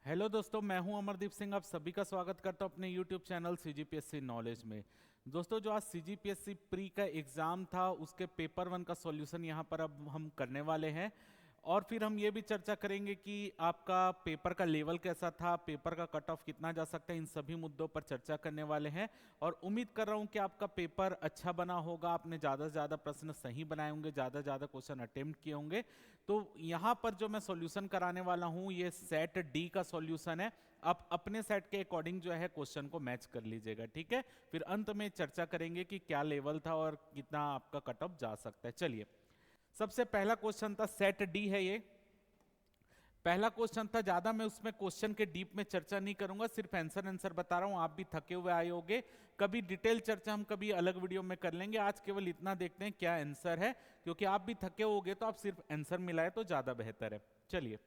Hello दोस्तों, मैं हूं अमरदीप सिंह। आप सभी का स्वागत करता हूं अपने यूट्यूब चैनल सीजीपीएससी नॉलेज में। दोस्तों, जो आज सीजीपीएससी प्री का एग्जाम था उसके पेपर वन का सॉल्यूशन यहां पर अब हम करने वाले हैं। और फिर हम ये भी चर्चा करेंगे कि आपका पेपर का लेवल कैसा था, पेपर का कट ऑफ कितना जा सकता है, इन सभी मुद्दों पर चर्चा करने वाले हैं। और उम्मीद कर रहा हूं कि आपका पेपर अच्छा बना होगा, आपने ज़्यादा से ज़्यादा प्रश्न सही बनाए होंगे, ज़्यादा से ज़्यादा क्वेश्चन अटेम्प्ट किए होंगे। तो यहाँ पर जो मैं सॉल्यूशन कराने वाला हूँ ये सेट डी का सॉल्यूशन है। आप अपने सेट के अकॉर्डिंग जो है क्वेश्चन को मैच कर लीजिएगा, ठीक है। फिर अंत में चर्चा करेंगे कि क्या लेवल था और कितना आपका कट ऑफ जा सकता है। चलिए, सबसे पहला क्वेश्चन था, सेट डी है ये पहला क्वेश्चन था। ज्यादा मैं उसमें क्वेश्चन के डीप में चर्चा नहीं करूंगा, सिर्फ आंसर बता रहा हूं। आप भी थके हुए आए होंगे, कभी डिटेल चर्चा हम कभी अलग वीडियो में कर लेंगे। आज केवल इतना देखते हैं क्या आंसर है, क्योंकि आप भी थके होगे तो आप सिर्फ आंसर मिलाए तो ज्यादा बेहतर है। चलिए,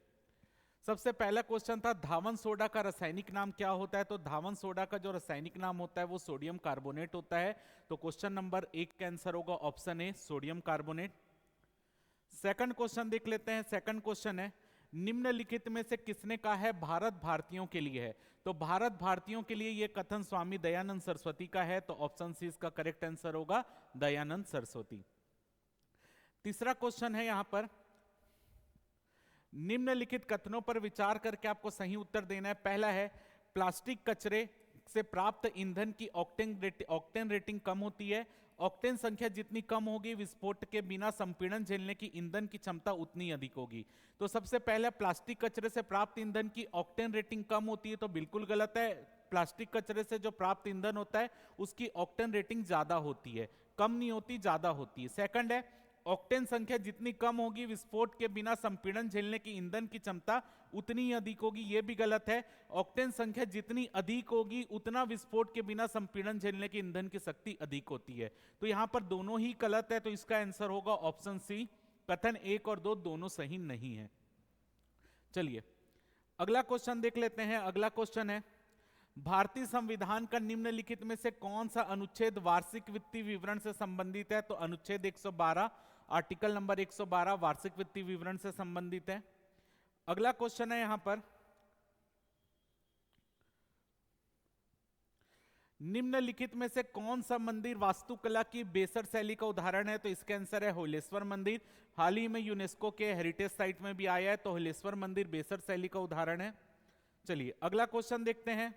सबसे पहला क्वेश्चन था, धावन सोडा का रासायनिक नाम क्या होता है। तो धावन सोडा का जो रासायनिक नाम होता है वो सोडियम कार्बोनेट होता है। तो क्वेश्चन नंबर 1 का आंसर होगा option A, sodium carbonate. Second question देख लेते हैं। सेकंड क्वेश्चन है, निम्नलिखित में से किसने कहा है भारत भारतीयों के लिए है। तो भारत भारतीयों के लिए यह कथन स्वामी दयानंद सरस्वती का है। तो ऑप्शन सी इसका करेक्ट आंसर होगा, दयानंद सरस्वती। तीसरा क्वेश्चन है यहां पर, निम्नलिखित कथनों पर विचार करके आपको सही उत्तर देना है। पहला है, प्लास्टिक कचरे से प्राप्त ईंधन की ऑक्टेन रेटिंग कम होती है। ऑक्टेन संख्या जितनी कम होगी विस्फोट के बिना संपीड़न झेलने की ईंधन की क्षमता उतनी अधिक होगी। तो सबसे पहले, प्लास्टिक कचरे से प्राप्त ईंधन की ऑक्टेन रेटिंग कम होती है, तो बिल्कुल गलत है। प्लास्टिक कचरे से जो प्राप्त ईंधन होता है उसकी ऑक्टेन रेटिंग ज्यादा होती है, कम नहीं होती, ज्यादा होती है। सेकंड है, ऑक्टेन संख्या जितनी कम होगी विस्फोट के बिना संपीड़न झेलने की ईंधन की क्षमता उतनी ही अधिक होगी, यह भी गलत है। ऑक्टेन संख्या जितनी अधिक होगी उतना विस्फोट के बिना संपीड़न झेलने की ईंधन की शक्ति अधिक होती है। तो यहां पर दोनों ही गलत है, तो इसका आंसर होगा ऑप्शन सी, कथन 1 और 2 दोनों सही नहीं है। चलिए, अगला क्वेश्चन देख लेते हैं। अगला क्वेश्चन है, भारतीय संविधान का निम्नलिखित में से कौन सा अनुच्छेद वार्षिक वित्तीय विवरण से संबंधित है। तो अनुच्छेद 112, आर्टिकल नंबर 112 वार्षिक वित्तीय विवरण से संबंधित है। अगला क्वेश्चन है यहां पर, निम्नलिखित में से कौन सा मंदिर वास्तुकला की बेसर शैली का उदाहरण है। तो इसका आंसर है होलेश्वर मंदिर। हाल ही में यूनेस्को के हेरिटेज साइट में भी आया है, तो होलेश्वर मंदिर बेसर शैली का उदाहरण है। चलिए, अगला क्वेश्चन देखते हैं।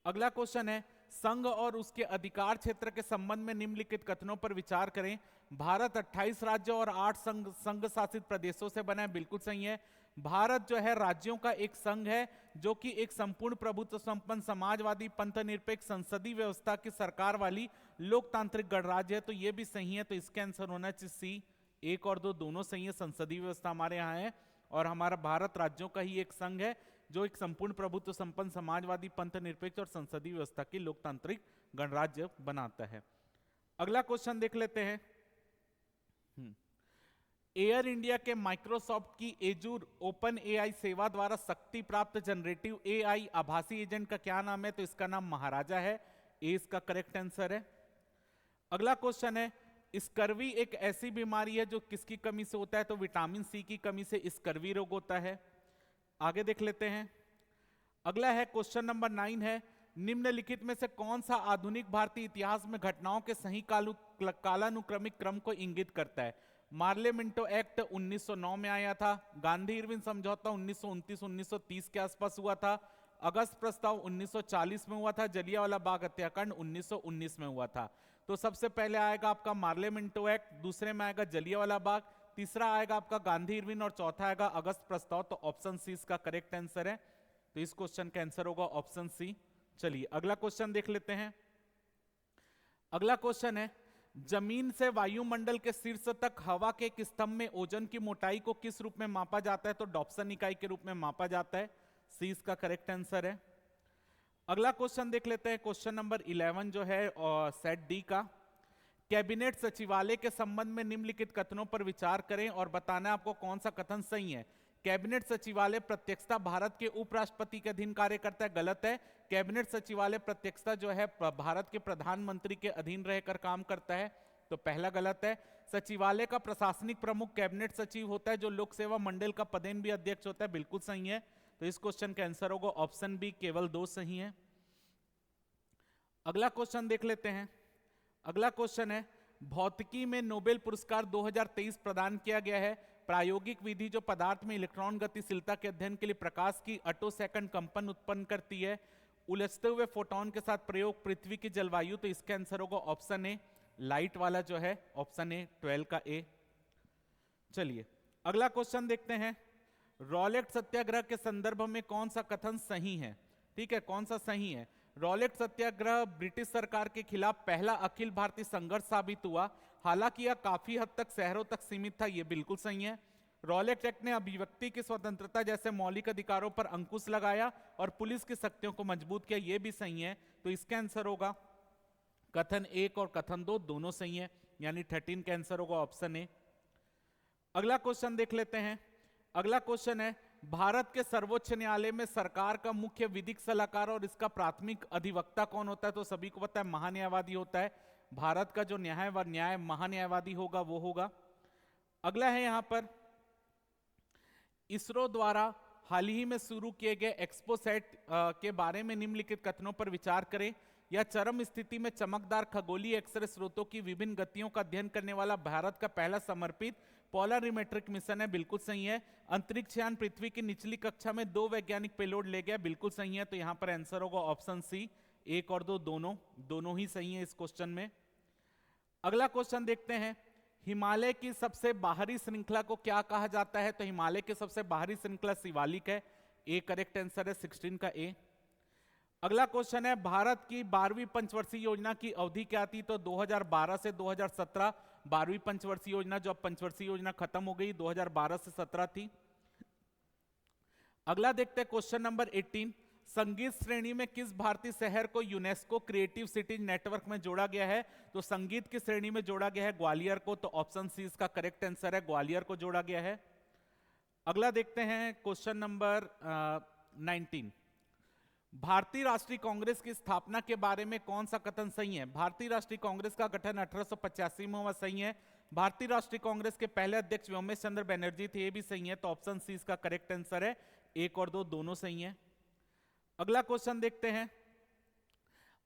अगला क्वेश्चन है, संघ और उसके अधिकार क्षेत्र के संबंध में निम्नलिखित कथनों पर विचार करें। भारत 28 राज्यों और 8 संघ शासित प्रदेशों से बना है, बिल्कुल सही है। भारत जो है राज्यों का एक संघ है जो कि एक संपूर्ण प्रभुत्व संपन्न समाजवादी पंथ निरपेक्ष संसदीय व्यवस्था की सरकार वाली लोकतांत्रिक गणराज्य है। तो यह भी सही है, तो इसका आंसर होना चाहिए सी। 1 और 2 दोनों सही है, संसदीय व्यवस्था हमारे यहाँ है और हमारा भारत राज्यों का ही एक संघ है जो एक संपूर्ण प्रभुत्व संपन्न समाजवादी पंथ निरपेक्ष और संसदीय व्यवस्था की लोकतांत्रिक गणराज्य बनाता है। अगला क्वेश्चन देख लेते हैं। एयर इंडिया के माइक्रोसॉफ्ट की एजूर ओपन एआई सेवा द्वारा शक्ति प्राप्त जनरेटिव एआई आभासी एजेंट का क्या नाम है। तो इसका नाम महाराजा है, ए इसका करेक्ट आंसर है। अगला क्वेश्चन है, स्कर्वी एक ऐसी बीमारी है जो किसकी कमी से होता है। तो विटामिन सी की कमी से स्कर्वी रोग होता है। आगे देख लेते हैं। अगला है क्वेश्चन नंबर 9 है, निम्नलिखित में से कौन सा आधुनिक भारतीय इतिहास में घटनाओं के सही कालानुक्रमिक क्रम को इंगित करता है। मार्ले मिंटो एक्ट 1909 में आया था। गांधी इरविन समझौता 1929-1930 के आसपास हुआ था। अगस्त प्रस्ताव 1940 में हुआ था। जलियांवाला बाग हत्याकांड 1919 में हुआ था। तो सबसे पहले आएगा आपका मार्ले मिंटो एक्ट, दूसरे में आएगा जलियांवाला बाग, तीसरा आएगा आपका गांधी इरविन और चौथा आएगा अगस्त प्रस्ताव। तो ऑप्शन सी इसका करेक्ट आंसर है, तो इस क्वेश्चन का आंसर होगा ऑप्शन सी। चलिए, अगला क्वेश्चन देख लेते हैं। अगला क्वेश्चन है, जमीन से वायुमंडल के शीर्ष तक हवा के एक स्तंभ में ओजोन की मोटाई को किस रूप में मापा जाता है। तो डॉप्सन इकाई के रूप में मापा जाता है, सी इसका करेक्ट आंसर है। अगला क्वेश्चन देख लेते हैं, क्वेश्चन नंबर 11 जो है सेट डी का, कैबिनेट सचिवालय के संबंध में निम्नलिखित कथनों पर विचार करें और बताना है आपको कौन सा कथन सही है। कैबिनेट सचिवालय प्रत्यक्षता भारत के उपराष्ट्रपति के अधीन कार्य करता है, गलत है। कैबिनेट सचिवालय प्रत्यक्षता जो है भारत के प्रधानमंत्री के अधीन रहकर काम करता है, तो पहला गलत है। सचिवालय का प्रशासनिक प्रमुख कैबिनेट सचिव होता है जो लोक सेवा मंडल का पदेन भी अध्यक्ष होता है, बिल्कुल सही है, तो इस क्वेश्चन का आंसर होगा ऑप्शन बी, केवल 2 सही है। अगला क्वेश्चन देख लेते हैं। अगला क्वेश्चन है, भौतिकी में नोबेल पुरस्कार 2023 प्रदान किया गया है। प्रायोगिक विधि जो पदार्थ में इलेक्ट्रॉन गतिशीलता के अध्ययन के लिए प्रकाश की अटोसेकंड कंपन उत्पन्न करती है। उलझते हुए फोटोन के साथ प्रयोग पृथ्वी की जलवायु, तो इसका आंसर होगा ऑप्शन ए, लाइट वाला जो है ऑप्शन ए, 12 का ए। चलिए अगला क्वेश्चन देखते हैं। रॉलेट सत्याग्रह के संदर्भ में कौन सा कथन सही है? ठीक है, कौन सा सही है? रॉलेट सत्याग्रह ब्रिटिश सरकार के खिलाफ पहला अखिल भारतीय संघर्ष साबित हुआ, हालांकि यह काफी हद तक शहरों तक सीमित था, यह बिल्कुल सही है। रॉलेट एक्ट ने अभिव्यक्ति की स्वतंत्रता जैसे मौलिक अधिकारों पर अंकुश लगाया और पुलिस की शक्तियों को मजबूत किया, यह भी सही है। तो इसका आंसर होगा कथन 1 और कथन 2 दोनों सही है, यानी 13 का आंसर होगा ऑप्शन ए। अगला क्वेश्चन देख लेते हैं। अगला क्वेश्चन है, भारत के सर्वोच्च न्यायालय में सरकार का मुख्य विधिक सलाहकार और इसका प्राथमिक अधिवक्ता कौन होता है? तो सभी को पता है महान्यायवादी होता है। भारत का जो न्याय महान्यायवादी होगा वो होगा। अगला है यहां पर, इसरो द्वारा हाल ही में शुरू किए गए एक्सपोसैट के बारे में निम्नलिखित कथनों पर विचार करें। यह चरम स्थिति में चमकदार खगोलीय एक्सरे स्रोतों की विभिन्न गतियों का अध्ययन करने वाला भारत का पहला समर्पित पोलरिमेट्रिक मिशन है, बिल्कुल सही है। अंतरिक्ष यान पृथ्वी की निचली कक्षा में 2 वैज्ञानिक पेलोड ले गया, बिल्कुल सही है। तो यहां पर आंसर होगा ऑप्शन सी, 1 और 2 दोनों ही सही है इस क्वेश्चन में। अगला क्वेश्चन देखते हैं, हिमालय की सबसे बाहरी श्रृंखला को क्या कहा जाता है? तो हिमालय की सबसे बाहरी श्रृंखला शिवालिक है, ए करेक्ट आंसर है, 16 का ए। अगला क्वेश्चन है, भारत की 12वीं पंचवर्षीय योजना की अवधि क्या थी? तो 2012 से 2017 12वीं पंचवर्षीय योजना, जो अब पंचवर्षीय योजना खत्म हो गई, 2012 से 17 थी। अगला देखते हैं क्वेश्चन नंबर 18, संगीत श्रेणी में किस भारतीय शहर को यूनेस्को क्रिएटिव सिटीज नेटवर्क में जोड़ा गया है? तो संगीत की श्रेणी में जोड़ा गया है ग्वालियर को, तो ऑप्शन सी इसका करेक्ट आंसर है, ग्वालियर को जोड़ा गया है। अगला देखते हैं क्वेश्चन नंबर 19, भारतीय राष्ट्रीय कांग्रेस की स्थापना के बारे में कौन सा कथन सही है? भारतीय राष्ट्रीय कांग्रेस का गठन 1885 में हुआ, सही है। भारतीय राष्ट्रीय कांग्रेस के पहले अध्यक्ष व्योमेश चंद्र बनर्जी थे, ये भी सही है। तो ऑप्शन सी इसका करेक्ट आंसर है, 1 और 2 दोनों सही है। अगला क्वेश्चन देखते हैं,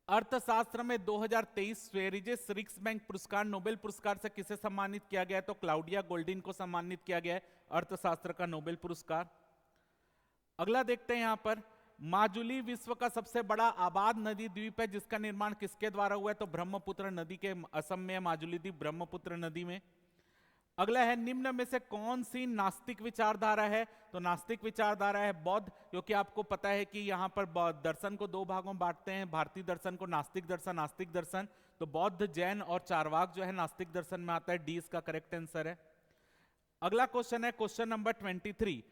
अर्थशास्त्र में 2023 स्वेरिजेस रिक्स बैंक पुरस्कार नोबेल पुरस्कार से किसे सम्मानित किया गया है? तो क्लाउडिया गोल्डिन को सम्मानित किया गया है, अर्थशास्त्र का नोबेल पुरस्कार। अगला देखते हैं यहां पर, माजुली विश्व का सबसे बड़ा आबाद नदी द्वीप है, जिसका निर्माण किसके द्वारा हुआ है? तो ब्रह्मपुत्र नदी के, असम में माजुली द्वीप ब्रह्मपुत्र नदी में। अगला है, निम्न में से कौन सी नास्तिक विचारधारा है? तो नास्तिक विचारधारा है बौद्ध, क्योंकि आपको पता है कि यहां पर दर्शन को 2 भागों में बांटते हैं, भारतीय दर्शन को नास्तिक दर्शन, आस्तिक दर्शन। तो बौद्ध, जैन और चारवाक जो है नास्तिक दर्शन में आता है, डी इसका करेक्ट आंसर है। अगला क्वेश्चन है क्वेश्चन नंबर 23,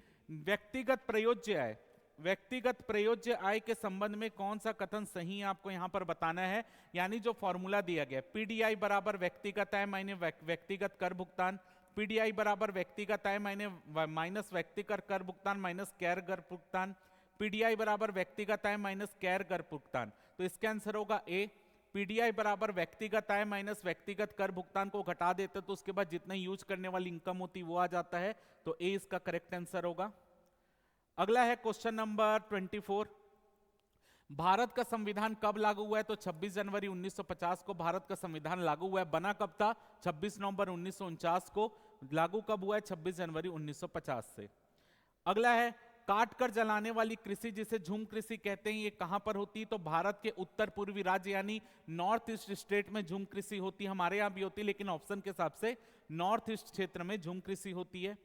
व्यक्तिगत प्रयोज्य आय के संबंध में कौन सा कथन सही है आपको यहां पर बताना है। यानी जो फॉर्मूला दिया गया, पीडीआई बराबर व्यक्तिगत आय माइनस व्यक्तिगत कर भुगतान, पीडीआई बराबर व्यक्तिगत आय माइनस व्यक्तिगत कर भुगतान माइनस कैर कर भुगतान, पीडीआई बराबर व्यक्तिगत आय माइनस कैर कर भुगतान। तो इसका आंसर होगा ए, पीडीआई बराबर व्यक्तिगत आय माइनस व्यक्तिगत कर भुगतान को घटा देते तो उसके बाद जितने यूज करने वाली इनकम होती वो आ जाता है। तो ए इसका करेक्ट आंसर होगा। अगला है क्वेश्चन नंबर 24, भारत का संविधान कब लागू हुआ है? तो 26 जनवरी 1950 को भारत का संविधान लागू हुआ है। बना कब था? 26 नवंबर 1949 को। लागू कब हुआ है? 26 जनवरी 1950 से। अगला है, काट कर जलाने वाली कृषि जिसे झूम कृषि कहते हैं, ये कहां पर होती है? तो भारत के उत्तर पूर्वी राज्य यानी नॉर्थ ईस्ट स्टेट में झूम कृषि होती है। हमारे यहां भी होती है, लेकिन ऑप्शन के हिसाब से नॉर्थ ईस्ट क्षेत्र में झूम कृषि होती है।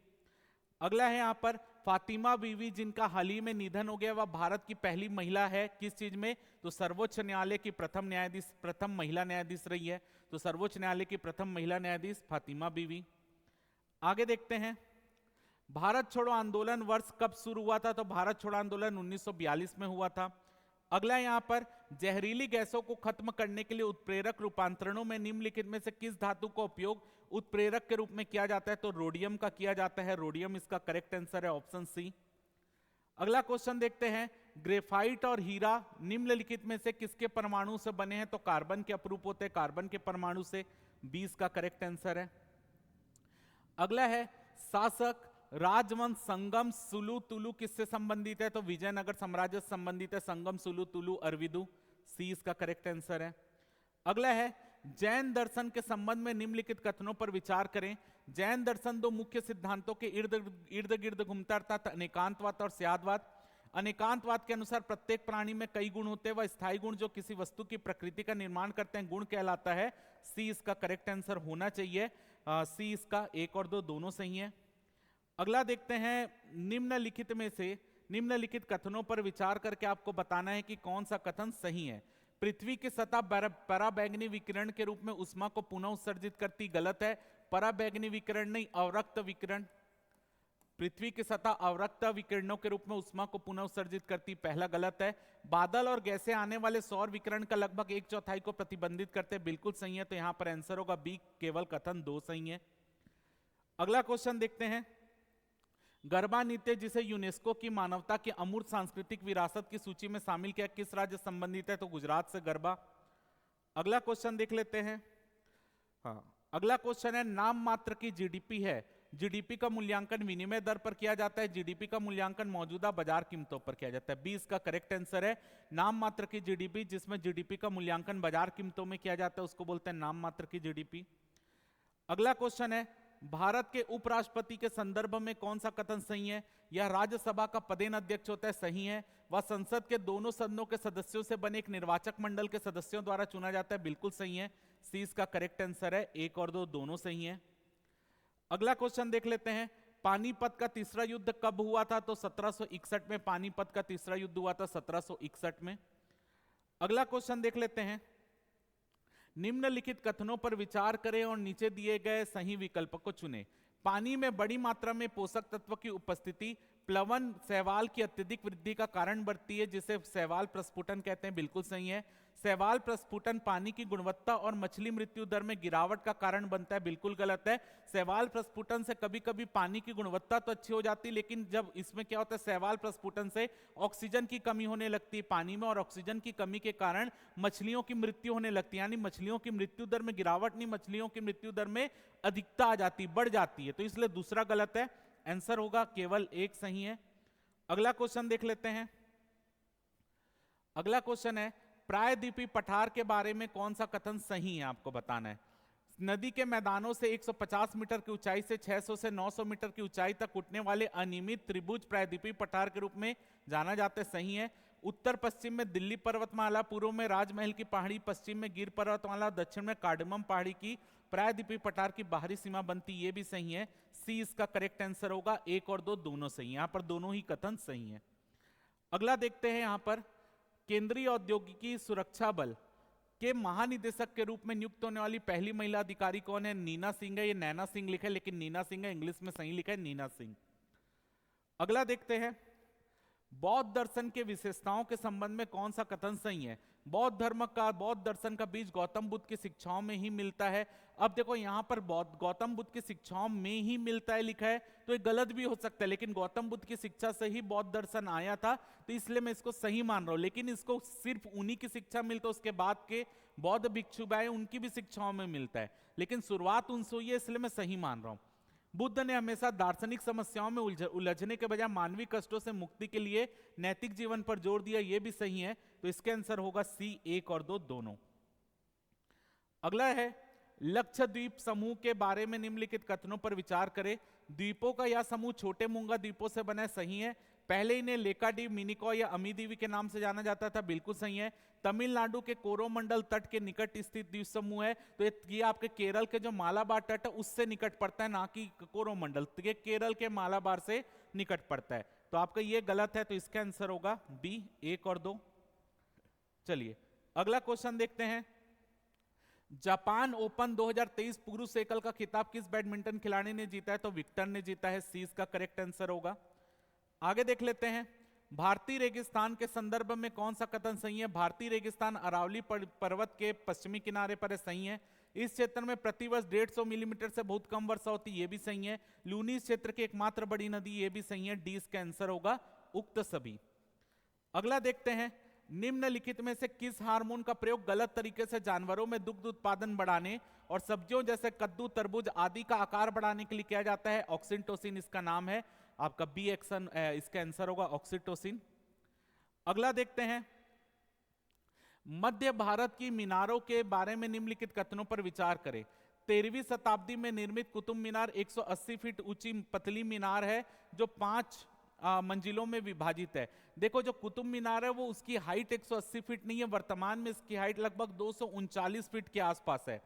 अगला है यहां पर, फातिमा बीवी जिनका हाल ही में निधन हो गया, वह भारत की पहली महिला है किस चीज में? तो सर्वोच्च न्यायालय की प्रथम महिला न्यायाधीश रही है। तो सर्वोच्च न्यायालय की प्रथम महिला न्यायाधीश फातिमा बीवी। आगे देखते हैं, भारत छोड़ो आंदोलन वर्ष कब शुरू हुआ था? तो भारत छोड़ो आंदोलन 1942 में हुआ था। अगला यहां पर, जहरीली गैसों को खत्म करने के लिए उत्प्रेरक रूपांतरणों में निम्नलिखित में से किस धातु का उपयोग उत्प्रेरक के रूप में किया जाता है? तो रोडियम का किया जाता है, रोडियम इसका करेक्ट आंसर है, ऑप्शन सी। अगला क्वेश्चन देखते हैं, ग्रेफाइट और हीरा निम्नलिखित में से किसके परमाणु से बने हैं? तो कार्बन के अपरूप होते हैं, कार्बन के परमाणु से, 20 का करेक्ट आंसर है। अगला है, शासक राजवंश संगम सुलु तुलु किससे संबंधित है? तो विजयनगर साम्राज्य से संबंधित है संगम सुलु तुलु अरविदु, सी इसका करेक्ट आंसर है। अगला है जैन दर्शन के संबंध में निम्नलिखित कथनों पर विचार करें। जैन दर्शन दो मुख्य सिद्धांतों के इर्द गिर्द घूमता अर्थात अनेकांतवाद और स्यादवाद। अनेकांतवाद के अनुसार प्रत्येक प्राणी में कई गुण होते हैं, वह स्थायी गुण जो किसी वस्तु की प्रकृति का निर्माण करते हैं गुण कहलाता है। सी इसका करेक्ट आंसर होना चाहिए। सी इसका 1 और 2 दोनों सही है। अगला देखते हैं निम्नलिखित में से निम्नलिखित कथनों पर विचार करके आपको बताना है कि कौन सा कथन सही है। पृथ्वी की सतह पराबैंगनी विकिरण के रूप में ऊष्मा को पुनः उत्सर्जित करती, गलत है। पराबैंगनी विकिरण नहीं, अवरक्त विकिरण। पृथ्वी की सतह अवरक्त विकिरणों के रूप में ऊष्मा को पुनः उत्सर्जित करती, पहला गलत है। बादल और गैसें आने वाले सौर विकिरण का लगभग 1/4 को प्रतिबंधित करते, बिल्कुल सही है। तो यहां पर आंसर होगा बी, केवल कथन 2 सही है। अगला क्वेश्चन देखते हैं। गरबा नृत्य जिसे यूनेस्को की मानवता की अमूर्त सांस्कृतिक विरासत की सूची में शामिल किया किस राज्य से संबंधित है? तो गुजरात से गरबा। अगला क्वेश्चन देख लेते हैं। हाँ, अगला क्वेश्चन है नाम मात्र की जीडीपी है। जीडीपी का मूल्यांकन विनिमय दर पर किया जाता है, जीडीपी का मूल्यांकन मौजूदा बाजार कीमतों पर किया जाता है। 20 का करेक्ट आंसर है। नाम मात्र की जीडीपी, जिसमें जीडीपी का मूल्यांकन बाजार कीमतों में किया जाता है, उसको बोलते हैं नाम मात्र की जीडीपी। अगला क्वेश्चन है भारत के उपराष्ट्रपति के संदर्भ में कौन सा कथन सही है? यह राज्यसभा का पदेन अध्यक्ष होता है, सही है। वह संसद के दोनों सदनों के सदस्यों से बने एक निर्वाचक मंडल के सदस्यों द्वारा चुना जाता है, बिल्कुल सही है। सी इसका करेक्ट आंसर है। 1 और 2 दोनों सही है। अगला क्वेश्चन देख लेते हैं। पानीपत का तीसरा युद्ध कब हुआ था? तो 1761 में पानीपत का तीसरा युद्ध हुआ था, 1761 में। अगला क्वेश्चन देख लेते हैं। निम्नलिखित कथनों पर विचार करें और नीचे दिए गए सही विकल्प को चुनें। पानी में बड़ी मात्रा में पोषक तत्व की उपस्थिति प्लवन शैवाल की अत्यधिक वृद्धि का कारण बनती है, जिसे शैवाल प्रस्फुटन कहते हैं, बिल्कुल सही है। शैवाल प्रस्फुटन पानी की गुणवत्ता और मछली मृत्यु दर में गिरावट का कारण बनता है, बिल्कुल गलत है। शैवाल प्रस्फुटन से कभी कभी पानी की गुणवत्ता तो अच्छी हो जाती है, लेकिन जब इसमें क्या होता है, शैवाल प्रस्फुटन से ऑक्सीजन की कमी होने लगती है पानी में, और ऑक्सीजन की कमी के कारण मछलियों की मृत्यु होने लगती है। यानी मछलियों की मृत्यु दर में गिरावट नहीं, मछलियों की मृत्यु दर में अधिकता आ जाती, बढ़ जाती है। तो इसलिए दूसरा गलत है। आंसर होगा केवल 1 सही है। अगला क्वेश्चन देख लेते हैं। अगला क्वेश्चन है प्रायद्वीपीय पठार के बारे में कौन सा कथन सही है, आपको बताना है। नदी के मैदानों से 150 मीटर की ऊंचाई से 600 से 900 मीटर की ऊंचाई तक उठने वाले अनियमित त्रिभुज प्रायद्वीपीय पठार के रूप में जाना जाता है, सही है। उत्तर पश्चिम में दिल्ली पर्वतमाला, पूर्व में राजमहल की पहाड़ी, पश्चिम में गिर पर्वतमाला, दक्षिण में कार्डमम पहाड़ी की प्रायद्वीपीय पठार की बाहरी सीमा बनती, ये भी सही है। सी इसका करेक्ट आंसर होगा। 1 और 2 दोनों सही है, यहां पर दोनों ही कथन सही है। अगला देखते हैं। यहां पर केंद्रीय औद्योगिकी सुरक्षा बल के महानिदेशक के रूप में नियुक्त होने वाली पहली महिला अधिकारी कौन है? नीना सिंह है। ये नैना सिंह लिखा है, लेकिन नीना सिंह है, इंग्लिश में सही लिखा है नीना सिंह। अगला देखते हैं। बौद्ध दर्शन के विशेषताओं के संबंध में कौन सा कथन सही है? बौद्ध धर्म का, बौद्ध दर्शन का बीज गौतम बुद्ध की शिक्षाओं में ही मिलता है। अब देखो यहां पर गौतम बुद्ध की शिक्षाओं में ही मिलता है लिखा है, तो ये गलत भी हो सकता है, लेकिन गौतम बुद्ध की शिक्षा से ही बौद्ध दर्शन आया था, तो इसलिए मैं इसको सही मान रहा हूं। लेकिन इसको सिर्फ उन्हीं की शिक्षा मिलता है, उसके बाद के बौद्ध भिक्षु आए उनकी भी शिक्षाओं में मिलता है, लेकिन शुरुआत उनसे हुई है, इसलिए मैं सही मान रहा हूं। बुद्ध ने हमेशा दार्शनिक समस्याओं में उलझने के बजाय मानवीय कष्टों से मुक्ति के लिए नैतिक जीवन पर जोर दिया, यह भी सही है। तो इसके आंसर होगा सी, 1 और 2 दोनों। अगला है लक्षद्वीप समूह के बारे में निम्नलिखित कथनों पर विचार करें। द्वीपों का यह समूह छोटे मूंगा द्वीपों से बना है, सही है। पहले इन्हें लेकाडीव, मिनिकॉय या अमीदीवी के नाम से जाना जाता था, बिल्कुल सही है। तमिलनाडु के कोरोमंडल तट के निकट स्थित द्वीप समूह है, तो ये आपके केरल के जो मालाबार तट है उससे निकट पड़ता है, ना कि कोरोमंडल। तो ये केरल के मालाबार से निकट पड़ता है, तो आपका ये गलत है, तो इसका आंसर होगा बी, 1 और 2। चलिए अगला क्वेश्चन देखते हैं। जापान ओपन 2023 पुरुष एकल का खिताब किस बैडमिंटन खिलाड़ी ने जीता है? तो विक्टर ने जीता है, सी इसका करेक्ट आंसर होगा। आगे देख लेते हैं। भारतीय रेगिस्तान के संदर्भ में कौन सा कथन सही है? भारतीय रेगिस्तान अरावली पर्वत के पश्चिमी किनारे पर है, सही है। इस क्षेत्र में प्रतिवर्ष 150 मिलीमीटर से बहुत कम वर्षा होती है, ये भी सही है। लूनी इस क्षेत्र की एकमात्र बड़ी नदी, ये भी सही है। डी इसका आंसर होगा उक्त सभी। अगला देखते हैं। निम्नलिखित में से किस हार्मोन का प्रयोग गलत तरीके से जानवरों में दुग्ध उत्पादन बढ़ाने और सब्जियों जैसे कद्दू तरबूज आदि का आकार बढ़ाने के लिए किया जाता है? ऑक्सिटोसिन इसका नाम है। आपका बी एक्शन इसका आंसर होगा ऑक्सिटोसिन। अगला देखते हैं, मध्य भारत की मीनारों के बारे में निम्नलिखित कथनों पर विचार करें। 13वीं शताब्दी में निर्मित कुतुब मीनार 180 फीट ऊंची पतली मीनार है जो 5 मंजिलों में विभाजित है। देखो जो कुतुब मीनार है वो उसकी हाइट 180 फीट नहीं है, वर्तमान में इसकी हाइट लगभग 239 फीट के आसपास है।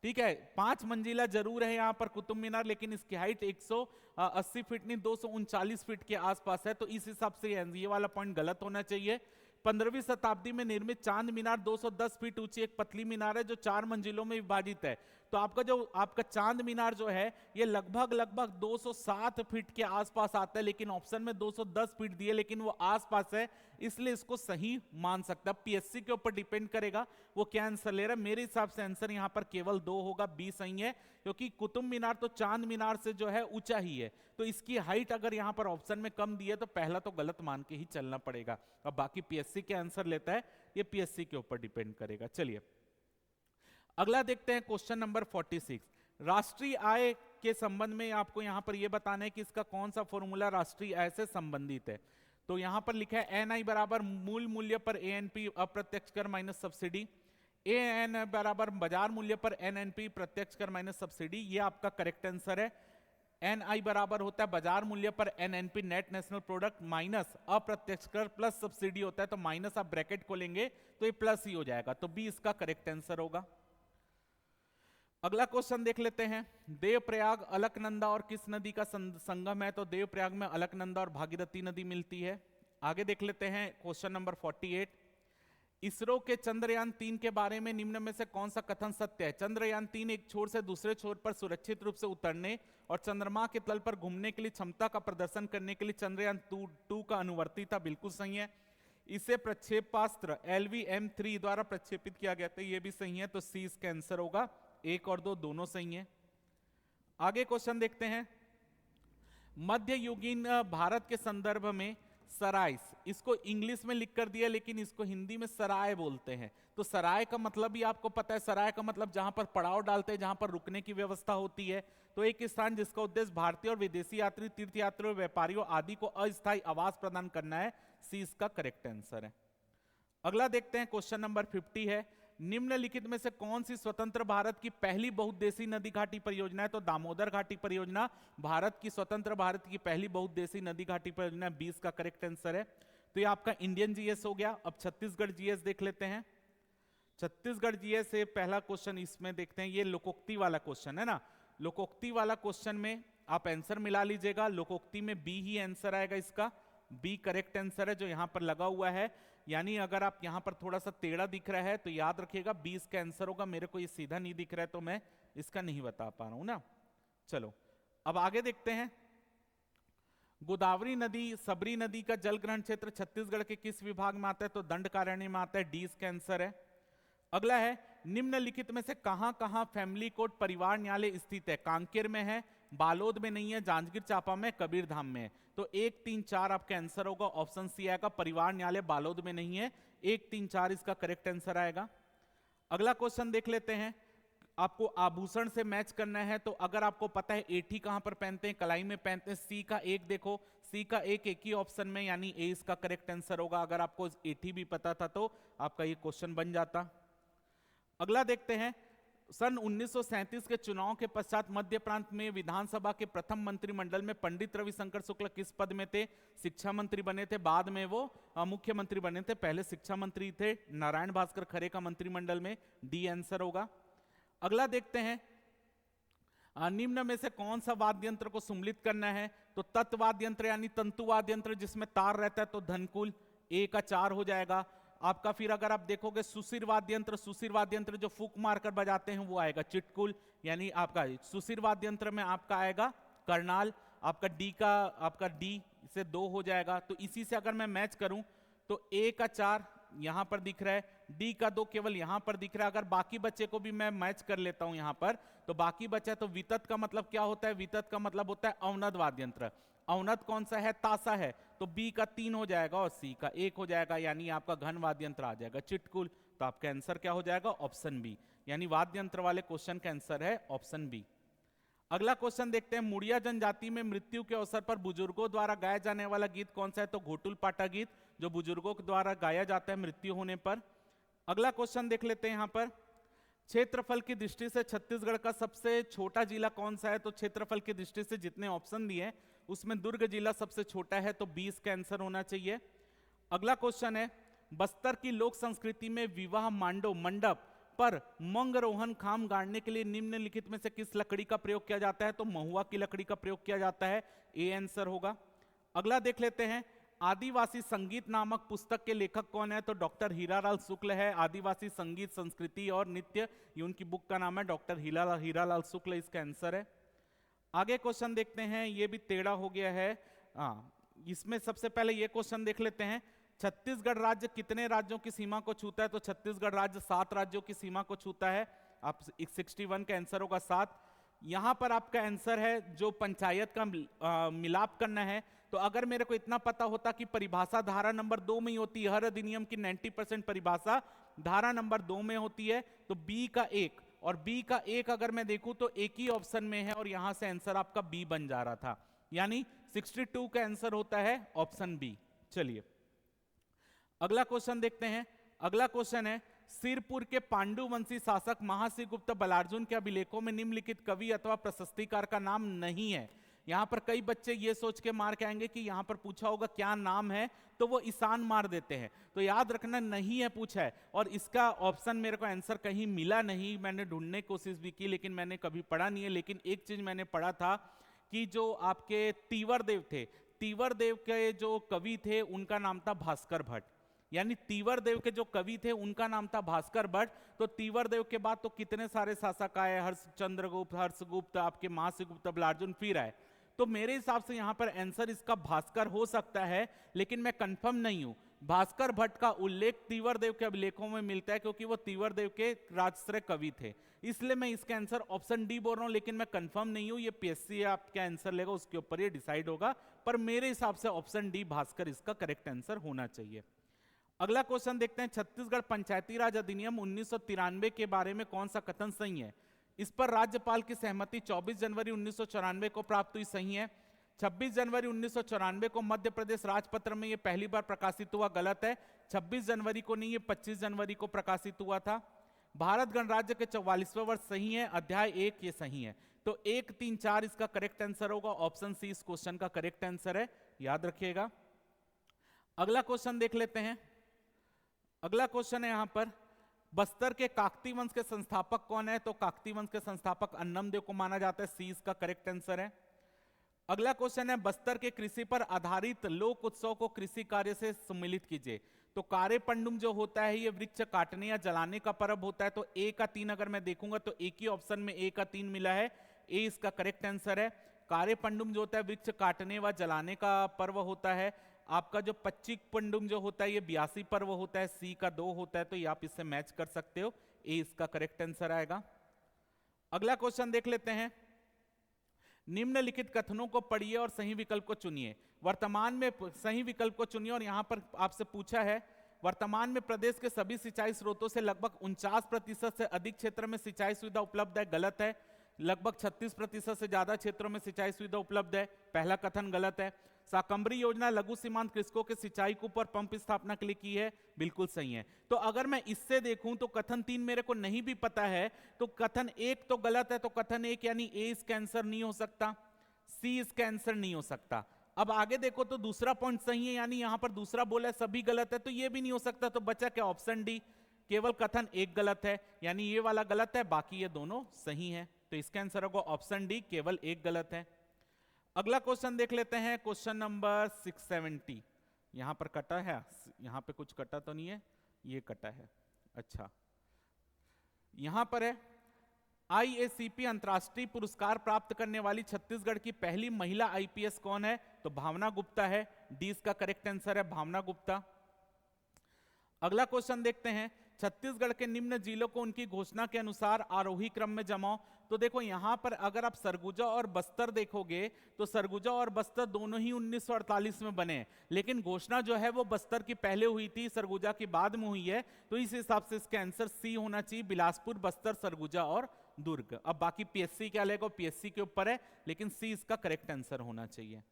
ठीक है, 5 मंजिला जरूर है यहाँ पर कुतुब मीनार, लेकिन इसकी हाइट 180 फीट नहीं 239 फीट के आसपास है। तो इस हिसाब से ये वाला पॉइंट गलत होना चाहिए। 15वीं शताब्दी में निर्मित चांद मीनार 210 फीट ऊंची एक पतली मीनार है जो 4 मंजिलों में विभाजित है। तो आपका चांद मीनार जो है ये लगभग 207 फीट के आसपास आता है, लेकिन ऑप्शन में 210 फीट दिए, लेकिन वो आसपास है, इसलिए इसको सही मान सकता है। पीएससी के ऊपर डिपेंड करेगा वो क्या आंसर ले रहा है। मेरे हिसाब से आंसर यहाँ पर केवल 2 होगा, बी सही है, क्योंकि कुतुब मीनार तो चांद मीनार से जो है ऊंचा ही है। तो इसकी हाइट अगर यहाँ पर ऑप्शन में कम दी है तो पहला तो गलत मान के ही चलना पड़ेगा। अब बाकी पीएससी के आंसर लेता है, ये पीएससी के ऊपर डिपेंड करेगा। चलिए अगला देखते हैं, क्वेश्चन नंबर 46। राष्ट्रीय आय के संबंध में आपको यहां पर यह बताना है कि इसका कौन सा फॉर्मूला राष्ट्रीय आय से संबंधित है। तो यहां पर लिखा है एन आई बराबर मूल मूल्य पर ए एन पी अप्रत्यक्ष कर माइनस सब्सिडी, ए एन बराबर बाजार मूल्य पर एन एन पी प्रत्यक्ष कर माइनस सब्सिडी, ये आपका करेक्ट आंसर है। एन आई बराबर होता है बाजार मूल्य पर N N P net national product minus अप्रत्यक्ष कर प्लस सब्सिडी होता है, तो माइनस आप ब्रैकेट खोलेंगे तो ये प्लस ही हो जाएगा, तो बी इसका करेक्ट आंसर होगा। अगला क्वेश्चन देख लेते हैं, देवप्रयाग अलकनंदा और किस नदी का संगम है? तो देवप्रयाग में अलकनंदा और भागीरथी नदी मिलती है। आगे देख लेते हैं क्वेश्चन नंबर 48। इसरो के चंद्रयान 3 के बारे में निम्न में से कौन सा कथन सत्य है? चंद्रयान 3 एक छोर से दूसरे छोर पर सुरक्षित रूप से उतरने और चंद्रमा के तल पर घूमने के लिए क्षमता का प्रदर्शन करने के लिए चंद्रयान 2 का अनुवर्ती था, बिल्कुल सही है। इसे प्रक्षेपास्त्र LVM-3 द्वारा प्रक्षेपित किया गया था, यह भी सही है, तो सी इसका आंसर होगा। 1 और 2 दोनों सही हैं। आगे क्वेश्चन देखते हैं, मध्ययुगीन भारत के संदर्भ में सराइस, इसको इंग्लिश में लिख कर दिया लेकिन इसको हिंदी में सराय बोलते हैं। तो सराय का मतलब भी आपको पता है, सराय का मतलब जहां पर पड़ाव डालते हैं, जहां पर रुकने की व्यवस्था होती है। तो एक स्थान जिसका उद्देश्य भारतीय और विदेशी यात्री, तीर्थयात्रियों, व्यापारियों आदि को अस्थायी आवास प्रदान करना है, सी इसका करेक्ट आंसर है। अगला देखते हैं, क्वेश्चन नंबर 50 है, निम्नलिखित में से कौन सी स्वतंत्र भारत की पहली बहुउद्देशीय नदी घाटी परियोजना है? तो दामोदर घाटी परियोजना भारत की स्वतंत्र भारत की पहली बहुउद्देशीय नदी घाटी परियोजना, 20 का करेक्ट आंसर है। तो ये आपका इंडियन जीएस हो गया। अब छत्तीसगढ़ जीएस देख लेते हैं। छत्तीसगढ़ जीएस से पहला क्वेश्चन इसमें देखते हैं, ये लोकोक्ति वाला क्वेश्चन है ना। लोकोक्ति वाला क्वेश्चन में आप आंसर मिला लीजिएगा, लोकोक्ति में बी ही आंसर आएगा, इसका बी करेक्ट आंसर है जो यहां पर लगा हुआ है। यानी अगर आप यहां पर थोड़ा सा टेढ़ा दिख रहा है तो याद रखिएगा 20 का आंसर होगा। मेरे को ये सीधा नहीं दिख रहा है तो मैं इसका नहीं बता पा रहा हूं ना। चलो अब आगे देखते हैं, गोदावरी नदी सबरी नदी का जल ग्रहण क्षेत्र छत्तीसगढ़ के किस विभाग में आता है? तो दंडकारण्य में आता है, डी इसका आंसर है। अगला है, निम्नलिखित में से कहां कहां फैमिली कोर्ट परिवार न्यायालय स्थित है? कांकेर में है, बालोद में नहीं है, जांजगीर चांपा में, कबीरधाम में है। तो 1, 3, 4 आपका आंसर होगा, ऑप्शन सी आएगा। परिवार न्यायालय बालोद में नहीं है, 1, 3, 4 इसका करेक्ट आंसर आएगा। अगला क्वेश्चन देख लेते हैं, आपको आभूषण से मैच करना है। तो अगर आपको पता है एठी कहां पर पहनते हैं, कलाई में पहनते हैं, सी का 1 देखो, सी का 1 एक ही ऑप्शन में, यानी ए इसका करेक्ट आंसर होगा। अगर आपको एठी भी पता था तो आपका ये क्वेश्चन बन जाता। अगला देखते हैं, सन 1937 के चुनाव के पश्चात मध्य प्रांत में विधानसभा के प्रथम मंत्रिमंडल में पंडित रविशंकर शुक्ल किस पद में थे? शिक्षा मंत्री बने थे, बाद में वो मुख्यमंत्री बने थे, पहले शिक्षा मंत्री थे नारायण भास्कर खरे का मंत्रिमंडल में, डी आंसर होगा। अगला देखते हैं, निम्न में से कौन सा वाद्य यंत्र को सुम्मिलित करना है? तो तत्वाद्य यंत्र यानी तंतुवाद्य यंत्र जिसमें तार रहता है, तो धनकुल, ए का 4 हो जाएगा आपका। फिर अगर आप देखोगे सुशिर वाद्य यंत्र जो फूक मारकर बजाते हैं वो आएगा चिटकुल, यानी आपका सुशिर वाद्य यंत्र में आपका आएगा करनाल। आपका डी से 2 हो जाएगा। तो इसी से अगर मैं मैच करूं तो ए का 4 यहां पर दिख रहा है, डी का 2 केवल यहां पर दिख रहा है। अगर बाकी बच्चे को भी मैं मैच कर लेता हूं यहां पर, तो बाकी बचा तो वितत का मतलब क्या होता है? वितत का मतलब होता है अवनद वाद्य यंत्र। अवनत कौन सा है? तासा है, तो बी का 3 हो जाएगा और सी का 1 हो जाएगा, यानी आपका घन वाद्य यंत्र आ जाएगा। चिटकुल, तो आपका आंसर क्या हो जाएगा? ऑप्शन बी, यानी वाद्य यंत्र वाले क्वेश्चन का आंसर है ऑप्शन बी। अगला क्वेश्चन देखते हैं, मुड़िया जनजाति में मृत्यु के अवसर पर बुजुर्गों द्वारा गाया जाने वाला गीत कौन सा है? तो घोटुल पाटा गीत, जो बुजुर्गों के द्वारा गाया जाता है मृत्यु होने पर। अगला क्वेश्चन देख लेते हैं यहाँ पर, क्षेत्रफल की दृष्टि से छत्तीसगढ़ का सबसे छोटा जिला कौन सा है? तो क्षेत्रफल की दृष्टि से जितने ऑप्शन दिए उसमें दुर्ग जिला सबसे छोटा है, तो 20 का आंसर होना चाहिए। अगला क्वेश्चन है, बस्तर की लोक संस्कृति में विवाह मांडो मंडप पर मंगरोहन खाम गाड़ने के लिए निम्नलिखित में से किस लकड़ी का प्रयोग किया जाता है? तो महुआ की लकड़ी का प्रयोग किया जाता है, ए आंसर होगा। अगला देख लेते हैं, आदिवासी संगीत नामक पुस्तक के लेखक कौन है? तो डॉक्टर हीरालाल शुक्ल है। आदिवासी संगीत, संस्कृति और नृत्य, ये उनकी बुक का नाम है, डॉक्टर हीरालाल शुक्ल इसका आंसर है। आगे क्वेश्चन देखते हैं, ये भी टेढ़ा हो गया है। इसमें सबसे पहले ये क्वेश्चन देख लेते हैं, छत्तीसगढ़ राज्य कितने राज्यों की सीमा को छूता है? तो छत्तीसगढ़ राज्य 7 राज्यों की सीमा को छूता है। आप 61 का आंसर होगा 7। यहां पर आपका आंसर है जो पंचायत का मिलाप करना है, तो अगर मेरे को इतना पता होता कि परिभाषा धारा नंबर 2 में ही होती है, हर अधिनियम की 90% परिभाषा धारा नंबर 2 में होती है, तो बी का 1 और बी का 1 अगर मैं देखूं तो एक ही ऑप्शन में है और यहां से आंसर आपका बी बन जा रहा था, यानी 62 का आंसर होता है ऑप्शन बी। चलिए अगला क्वेश्चन देखते हैं। अगला क्वेश्चन है, सिरपुर के पांडुवंशी शासक महाश्रीगुप्त बलार्जुन के अभिलेखों में निम्नलिखित कवि अथवा प्रशस्तिकार का नाम नहीं है। यहां पर कई बच्चे ये सोच के मार के आएंगे कि यहां पर पूछा होगा क्या नाम है, तो वो ईशान मार देते हैं, तो याद रखना नहीं है पूछा है। और इसका ऑप्शन मेरे को आंसर कहीं मिला नहीं, मैंने ढूंढने की कोशिश भी की लेकिन मैंने कभी पढ़ा नहीं है। लेकिन एक चीज मैंने पढ़ा था कि जो आपके तीवर देव थे, तीवर देव के जो कवि थे उनका नाम था भास्कर भट्ट, यानी तीवर देव के जो कवि थे उनका नाम था भास्कर भट्ट। तो तीवर देव के बाद तो कितने सारे शासक आए, हर्षचंद्रगुप्त, हर्षगुप्त, आपके महाश्रीगुप्त बलार्जुन फिर आए, तो मेरे हिसाब से यहां पर आंसर इसका भास्कर हो सकता है, लेकिन मैं कंफर्म नहीं हूं। भास्कर भट्ट का उल्लेख तीवर देव के अभिलेखों में मिलता है क्योंकि वो तीवर देव के राजश्रेय कवि थे, इसलिए मैं इसका आंसर ऑप्शन डी बोल रहा हूं, लेकिन मैं कंफर्म नहीं हूं। ये पीएससी आपका आंसर लेगा उसके ऊपर ये डिसाइड होगा, पर मेरे हिसाब से ऑप्शन डी भास्कर इसका करेक्ट आंसर होना चाहिए। अगला क्वेश्चन देखते हैं, छत्तीसगढ़ पंचायती राज अधिनियम 1993 के बारे में कौन सा कथन सही है? इस पर राज्यपाल की सहमति 24 जनवरी 1994 को प्राप्त हुई, सही है। 26 जनवरी 1994 को मध्य प्रदेश राजपत्र में ये पहली बार प्रकाशित हुआ, गलत है। 26 जनवरी को नहीं, ये 25 जनवरी को प्रकाशित हुआ था। भारत गणराज्य के 44वें वर्ष, सही है। अध्याय 1 ये सही है, तो 1, 3, 4 इसका करेक्ट आंसर होगा। ऑप्शन सी इस क्वेश्चन का करेक्ट आंसर है, याद रखिएगा। अगला क्वेश्चन देख लेते हैं। अगला क्वेश्चन है यहां पर, बस्तर के काकती वंश के संस्थापक कौन है? तो काकती वंश के संस्थापक अन्नमदेव को माना जाता है, सी इसका करेक्ट आंसर है। अगला क्वेश्चन है, बस्तर के कृषि पर आधारित लोक उत्सव को कृषि कार्य से सम्मिलित कीजिए। तो कार्य पंडुम जो होता है ये वृक्ष काटने या जलाने का पर्व होता है, तो ए का 3 अगर मैं देखूंगा तो एक ही ऑप्शन में ए का 3 मिला है, ए इसका करेक्ट आंसर है। कार्य पंडुम जो होता है वृक्ष काटने व जलाने का पर्व होता है। आपका जो पच्चीक पंडुम जो होता है ये 82 पर्व होता है, सी का 2 होता है, तो ये आप इससे मैच कर सकते हो, ए इसका करेक्ट आंसर आएगा। अगला क्वेश्चन देख लेते हैं, निम्नलिखित कथनों को पढ़िए और सही विकल्प को चुनिए। वर्तमान में सही विकल्प को चुनिए और यहां पर आपसे पूछा है, वर्तमान में प्रदेश के सभी सिंचाई स्रोतों से लगभग 49% से अधिक क्षेत्र में सिंचाई सुविधा उपलब्ध है, गलत है। लगभग 36% से ज्यादा क्षेत्रों में सिंचाई सुविधा उपलब्ध है, पहला कथन गलत है। शाकंभरी योजना लघु सीमांत कृषकों के सिंचाई के ऊपर पंप स्थापना के लिए की है, बिल्कुल सही है। तो अगर मैं इससे देखूं तो कथन 3 मेरे को नहीं भी पता है, तो कथन 1 तो गलत है, तो कथन 1 यानी ए इसका आंसर नहीं हो सकता, सी इसका आंसर नहीं हो सकता। अब आगे देखो तो दूसरा पॉइंट सही है, यानी यहां पर दूसरा बोला है सभी गलत है, तो ये भी नहीं हो सकता, तो बचा क्या? Option D. केवल कथन 1 गलत है, यानी ये वाला गलत है, बाकी ये दोनों सही है, तो इसका आंसर होगा ऑप्शन डी, केवल 1 गलत है। अगला क्वेश्चन देख लेते हैं, क्वेश्चन नंबर 670। यहां पर कटा है, यहां पे कुछ कटा तो नहीं है, ये कटा है, अच्छा यहां पर है, IACP अंतरराष्ट्रीय पुरस्कार प्राप्त करने वाली छत्तीसगढ़ की पहली महिला IPS कौन है? तो भावना गुप्ता है, डी इसका करेक्ट आंसर है, भावना गुप्ता। अगला क्वेश्चन देखते हैं, छत्तीसगढ़ के निम्न जिलों को उनकी घोषणा के अनुसार आरोही क्रम में जमाओ। तो देखो यहां पर अगर आप सरगुजा और बस्तर देखोगे तो सरगुजा और बस्तर दोनों ही 1948 में बने, लेकिन घोषणा जो है वो बस्तर की पहले हुई थी, सरगुजा की बाद में हुई है। तो इस हिसाब से इसका आंसर सी होना चाहिए, बिलासपुर, बस्तर, सरगुजा और दुर्ग। अब बाकी पीएससी क्या लेगा, पीएससी के ऊपर है, लेकिन सी इसका करेक्ट आंसर होना चाहिए।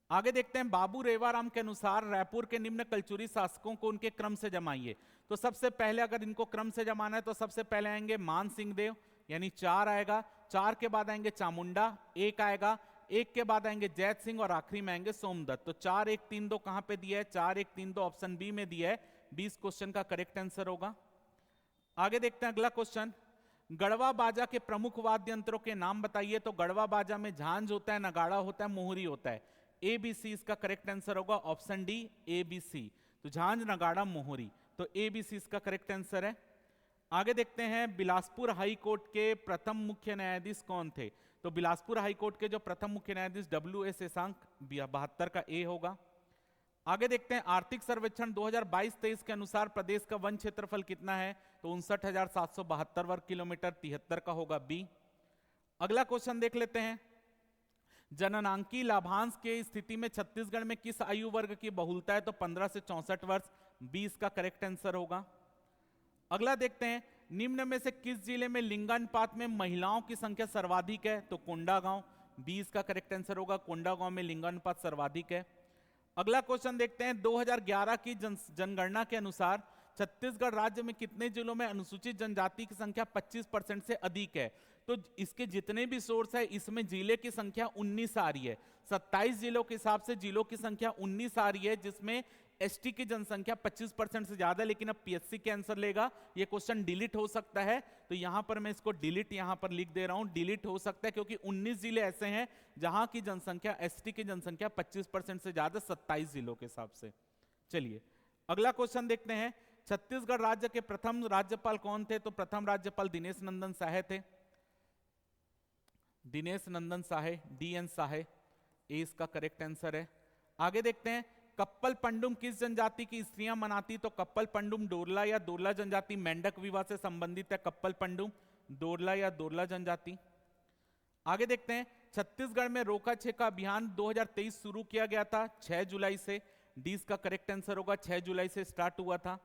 आगे देखते हैं, बाबू रेवाराम के अनुसार रायपुर के निम्न कलचुरी शासकों को उनके क्रम से जमाइए। तो सबसे पहले अगर इनको क्रम से जमाना है तो सबसे पहले आएंगे मान सिंह देव, यानी 4 आएगा, 4 के बाद आएंगे चामुंडा, 1 आएगा, 1 के बाद आएंगे जैत सिंह और आखिरी में आएंगे सोमदत्त। तो 4 1 3 2 कहां पे दिया है, 4 1 3 2 ऑप्शन बी में दिया है, 20 क्वेश्चन का करेक्ट आंसर होगा। आगे देखते हैं अगला क्वेश्चन, गढ़वा बाजा के प्रमुख वाद्य यंत्रों के नाम बताइए। तो गढ़वा बाजा में झांझ होता है, नगाड़ा होता है, मोहरी होता है। ए बी सी इसका करेक्ट आंसर होगा, option D A B C. तो झांझ, नगाड़ा, मोहरी, तो ए बी सी इसका करेक्ट आंसर है। आगे देखते हैं, बिलासपुर हाई कोर्ट के प्रथम मुख्य न्यायाधीश कौन थे। तो बिलासपुर हाई कोर्ट के जो प्रथम मुख्य न्यायाधीश WS शशांक, 72 का ए होगा। आगे देखते हैं, आर्थिक सर्वेक्षण 2022-23 के अनुसार प्रदेश का वन क्षेत्रफल कितना है। तो 59,772 वर्ग किलोमीटर, 73 का होगा बी। अगला क्वेश्चन देख लेते हैं, जननांकी लाभांश के स्थिति में छत्तीसगढ़ में किस आयु वर्ग की बहुलता है। तो 15 से 64 वर्ष, 20 का करेक्ट आंसर होगा। अगला देखते हैं, निम्न में से किस जिले में लिंगानुपात में महिलाओं की संख्या सर्वाधिक है। तो कोंडागांव, 20 का करेक्ट आंसर होगा, कोंडागांव में लिंगानुपात सर्वाधिक है। अगला क्वेश्चन देखते हैं, 2011 की जनगणना के अनुसार छत्तीसगढ़ राज्य में कितने जिलों में अनुसूचित जनजाति की संख्या 25% से अधिक है। तो इसके जितने भी सोर्स है इसमें जिले की संख्या 19 आ रही है। 27 जिलों के हिसाब से जिलों की संख्या 19 आ रही है, जिसमें एसटी की जनसंख्या 25% से ज्यादा। लेकिन अब पीएससी के आंसर लेगा, ये क्वेश्चन डिलीट हो सकता है, तो यहां पर मैं इसको डिलीट यहां पर लिख दे रहा हूं, डिलीट हो सकता है, क्योंकि 19 जिले ऐसे हैं जहां की जनसंख्या, एसटी की जनसंख्या 25% से ज्यादा 27 जिलों के हिसाब से। चलिए अगला क्वेश्चन देखते हैं, छत्तीसगढ़ राज्य के प्रथम राज्यपाल कौन थे। तो प्रथम राज्यपाल दिनेश नंदन साहे थे, दिनेश नंदन साहे, DN साहे, ए इसका करेक्ट आंसर है। आगे देखते हैं, कप्पल पंडुम किस जनजाति की स्त्रियां मनाती। तो कप्पल पंडुम डोरला या दोरला जनजाति, मेंढक विवाह से संबंधित है कप्पल पंडुम, दोरला या दोरला जनजाति। आगे देखते हैं, छत्तीसगढ़ में रोका छेका अभियान 2023 शुरू किया गया था 6 जुलाई से, डी इसका करेक्ट आंसर होगा, 6 जुलाई से स्टार्ट हुआ था।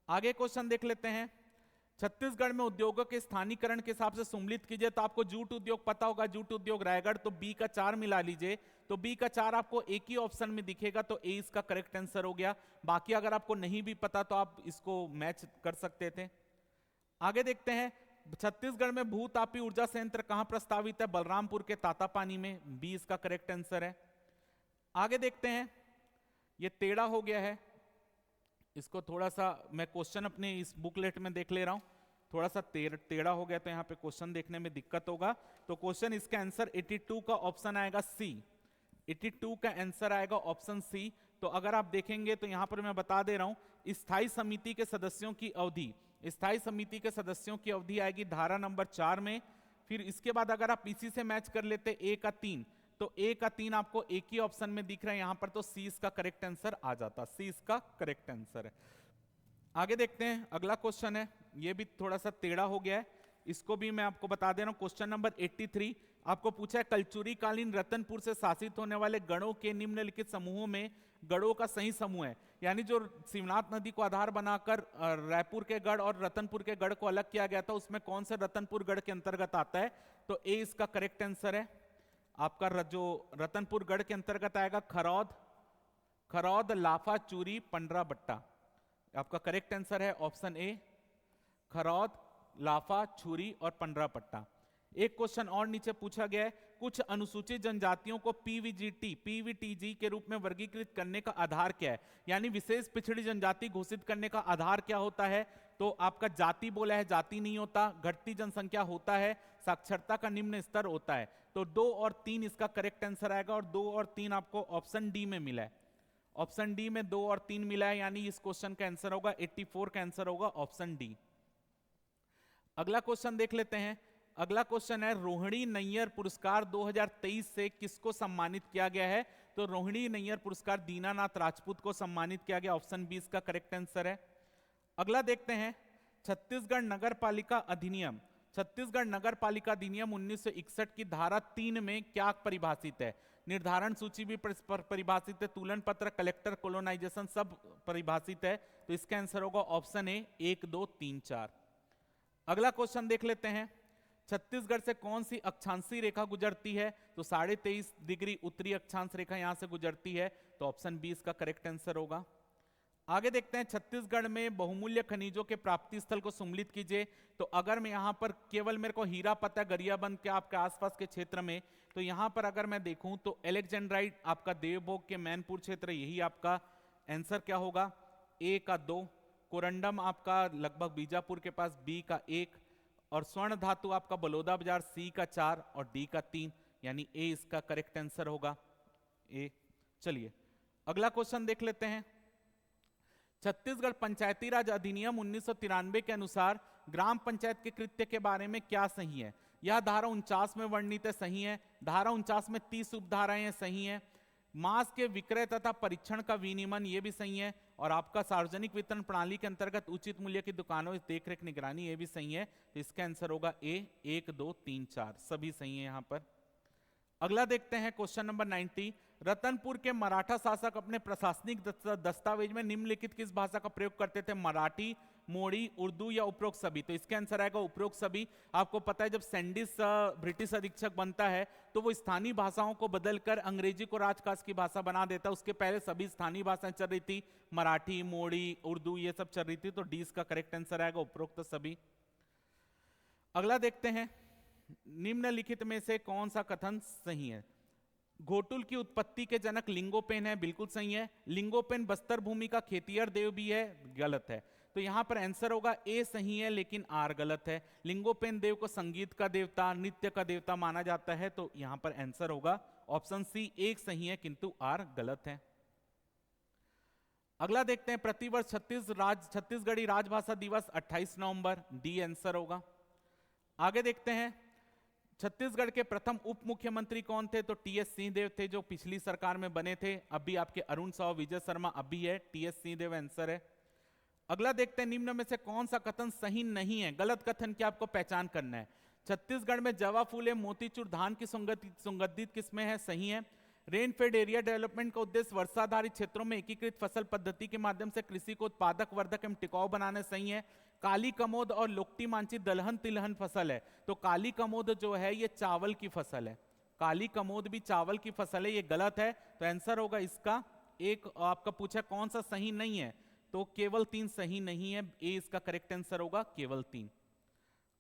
आगे क्वेश्चन देख लेते हैं, छत्तीसगढ़ में उद्योगों के स्थानीकरण के हिसाब से सम्मिलित कीजिए। तो आपको जूट उद्योग पता होगा, जूट उद्योग रायगढ़, तो बी का 4 मिला लीजिए, तो बी का 4 आपको एक ही ऑप्शन में दिखेगा, तो ए इसका करेक्ट आंसर हो गया। बाकी अगर आपको नहीं भी पता तो आप इसको मैच कर सकते थे। आगे देखते हैं, छत्तीसगढ़ में भूतापी ऊर्जा संयंत्र कहां प्रस्तावित है। बलरामपुर के तातापानी में, बी इसका करेक्ट आंसर है। आगे देखते हैं, ये टेढ़ा हो गया है, इसको थोड़ा सा मैं क्वेश्चन अपने इस बुकलेट में देख ले रहा हूं, थोड़ा सा टेढ़ा हो गया, तो यहाँ पे क्वेश्चन देखने में दिक्कत होगा। तो क्वेश्चन इसका आंसर 82 का ऑप्शन आएगा सी, 82 का आंसर आएगा ऑप्शन सी। तो अगर आप देखेंगे तो यहाँ पर मैं बता दे रहा हूं, स्थायी समिति के सदस्यों की अवधि, स्थायी समिति के सदस्यों की अवधि आएगी धारा नंबर 4 में। फिर इसके बाद अगर आप इसी से मैच कर लेते ए का 3, तो ए का 3 आपको एक ही ऑप्शन में दिख रहा है यहाँ पर, तो सी इसका करेक्ट आंसर आ जाता, सी इसका करेक्ट आंसर है। आगे देखते हैं, अगला क्वेश्चन है, ये भी थोड़ा सा टेढ़ा हो गया है, इसको भी मैं आपको बता दे रहा हूं। क्वेश्चन नंबर 83 आपको पूछा है, कलचुरी कालीन रतनपुर से शासित होने वाले गणों के निम्नलिखित समूहों में गढ़ों का सही समूह है। यानी जो शिवनाथ नदी को आधार बनाकर रायपुर के गढ़ और रतनपुर के गढ़ को अलग किया गया था, उसमें कौन से रतनपुर गढ़ के अंतर्गत आता है। तो ए इसका करेक्ट आंसर है। आपका जो रतनपुर गढ़ के अंतर्गत आएगा खरौद, खरौद, लाफा, चूरी, पंडरा बट्टा। आपका करेक्ट आंसर है ऑप्शन ए, खरौद, लाफा, छुरी और पंडरा पट्टा। एक क्वेश्चन और नीचे पूछा गया है, कुछ अनुसूचित जनजातियों को पीवीटीजी के रूप में वर्गीकृत करने का आधार क्या है। यानी विशेष पिछड़ी जनजाति घोषित करने का आधार क्या होता है। तो आपका जाति बोला है, जाति नहीं होता, घटती जनसंख्या होता है, साक्षरता का निम्न स्तर होता है। तो 2 और 3 इसका करेक्ट आंसर आएगा, और 2 और 3 आपको ऑप्शन डी में मिला है, ऑप्शन डी में 2 और 3 मिला है, यानी इस क्वेश्चन का आंसर होगा 84 का आंसर होगा ऑप्शन डी। अगला क्वेश्चन देख लेते हैं। अगला क्वेश्चन है, रोहिणी नैयर पुरस्कार 2023 से किसको सम्मानित किया गया है। तो रोहिणी नैयर पुरस्कार दीनानाथ राजपूत को सम्मानित किया गया, ऑप्शन बी इसका करेक्ट आंसर है। अगला देखते हैं, छत्तीसगढ़ नगर पालिका अधिनियम, छत्तीसगढ़ नगर पालिका अधिनियम 1961 की धारा 3 में क्या परिभाषित है? निर्धारण सूची भी परिभाषित है, तुलन पत्र, कलेक्टर, कोलोनाइजेशन सब परिभाषित है। तो इसका आंसर होगा ऑप्शन ए 1 2 3 4। अगला क्वेश्चन देख लेते हैं, छत्तीसगढ़ से कौन सी अक्षांशीय रेखा गुजरती है? तो 23.5 डिग्री उत्तरी अक्षांश रेखा यहां से गुजरती है, तो ऑप्शन बी इसका करेक्ट आंसर होगा। आगे देखते हैं, छत्तीसगढ़ में बहुमूल्य खनिजों के प्राप्ति स्थल को सम्मिलित कीजिए। तो अगर मैं यहाँ पर केवल मेरे को हीरा पता है गरियाबंद के आपके आसपास के क्षेत्र में, तो यहाँ पर अगर मैं देखूं तो एलेक्जेंड्राइट आपका देवभोग के मैनपुर क्षेत्र, यही आपका आंसर क्या होगा? ए का 2, कोरंडम आपका लगभग बीजापुर के पास, बी का 1, और स्वर्ण धातु आपका बलौदा बाजार, सी का 4 और डी का 3, यानी ए इसका करेक्ट आंसर होगा ए। चलिए अगला क्वेश्चन देख लेते हैं, छत्तीसगढ़ पंचायती राज अधिनियम 1993 के अनुसार ग्राम पंचायत के कृत्य के बारे में क्या सही है? यह धारा 49 में वर्णित है, सही है। धारा 49 में 30 उपधाराएं हैं, सही है। मांस के विक्रय तथा परीक्षण का विनियमन, ये भी सही है। और आपका सार्वजनिक वितरण प्रणाली के अंतर्गत उचित मूल्य की दुकानों देखरेख निगरानी, ये भी सही है। तो इसका आंसर होगा ए 1 2 3 4, सभी सही है यहां पर। अगला देखते हैं क्वेश्चन नंबर 90, रतनपुर के मराठा शासक अपने प्रशासनिक दस्तावेज में निम्नलिखित किस भाषा का प्रयोग करते थे? मराठी, मोड़ी, उर्दू या उपरोक्त सभी? तो इसका आंसर आएगा उपरोक्त सभी। आपको पता है जब सैंडिस ब्रिटिश अधीक्षक बनता है तो वो स्थानीय भाषाओं को बदलकर अंग्रेजी को राजकाज की भाषा बना देता है। उसके पहले सभी स्थानीय भाषाएं चल रही थी, मराठी, मोड़ी, उर्दू ये सब चल रही थी। तो डी इसका करेक्ट आंसर आएगा उपरोक्त सभी। अगला देखते हैं, निम्नलिखित में से कौन सा कथन सही है? घोटुल की उत्पत्ति के जनक लिंगोपेन है, बिल्कुल सही है। लिंगोपेन बस्तर भूमि का खेतियर देव भी है, गलत है। तो यहां पर आंसर होगा ए सही है, लेकिन आर गलत है। लिंगोपेन देव को संगीत का देवता, नृत्य का देवता माना जाता है। तो यहां पर आंसर होगा ऑप्शन सी, एक सही है किंतु आर गलत है। अगला देखते हैं, प्रतिवर्ष छत्तीसगढ़ी राजभाषा दिवस 28 नवंबर, डी आंसर होगा। आगे देखते हैं, छत्तीसगढ़ के प्रथम उप मुख्यमंत्री कौन थे? तो टीएस सिंहदेव थे, जो पिछली सरकार में बने थे। अभी आपके अरुण साव, विजय शर्मा अभी है, टीएस सिंहदेव आंसर है। अगला देखते हैं, निम्न में से कौन सा कथन सही नहीं है? गलत कथन की आपको पहचान करना है। छत्तीसगढ़ में जवा, फूले, मोतीचूर, धान की सुगंधित किस्में हैं, सही है। रेनफेड एरिया डेवलपमेंट का उद्देश्य वर्षाधारित क्षेत्रों में एकीकृत फसल पद्धति के माध्यम से कृषि को उत्पादक, वर्धक एवं टिकाऊ बनाने, सही है। काली कमोद और लोकटी मांझी दलहन तिलहन फसल है। तो काली कमोद जो है ये चावल की फसल है, काली कमोद भी चावल की फसल है, ये गलत है। तो आंसर होगा इसका एक, आपका पूछा कौन सा सही नहीं है, तो केवल 3 सही नहीं है, ए इसका करेक्ट आंसर होगा केवल 3।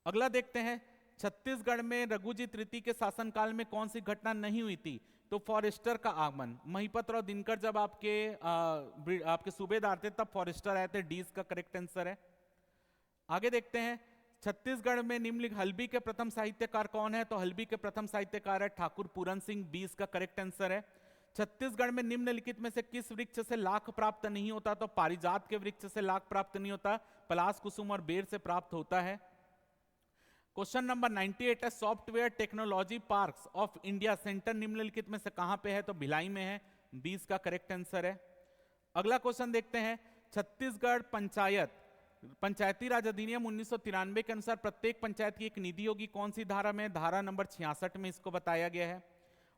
अगला देखते हैं, छत्तीसगढ़ में रघुजी तृतीय के शासनकाल में कौन सी घटना नहीं हुई थी? तो फॉरेस्टर का आगमन, महिपत और दिनकर जब आपके सूबेदार थे तब फॉरेस्टर आए थे, डी इसका करेक्ट आंसर है। आगे देखते हैं, छत्तीसगढ़ में निम्नलिखित हल्बी के प्रथम साहित्यकार कौन है? तो हल्बी के प्रथम साहित्यकार है ठाकुर पूरन सिंह, बी इसका करेक्ट आंसर है। छत्तीसगढ़ में निम्नलिखित में से किस वृक्ष से लाख प्राप्त नहीं होता? तो पारिजात के वृक्ष से लाख प्राप्त नहीं होता, पलाश, कुसुम और बेर से प्राप्त होता है। क्वेश्चन नंबर 98 है, software technology parks of India centre निम्नलिखित में से कहां पे है? तो भिलाई में है, 20 का करेक्ट आंसर है। अगला क्वेश्चन देखते हैं, छत्तीसगढ़ पंचायती राज अधिनियम 1993 के अनुसार प्रत्येक पंचायत की एक निधि होगी, कौन सी धारा में? धारा नंबर 66 में इसको बताया गया है।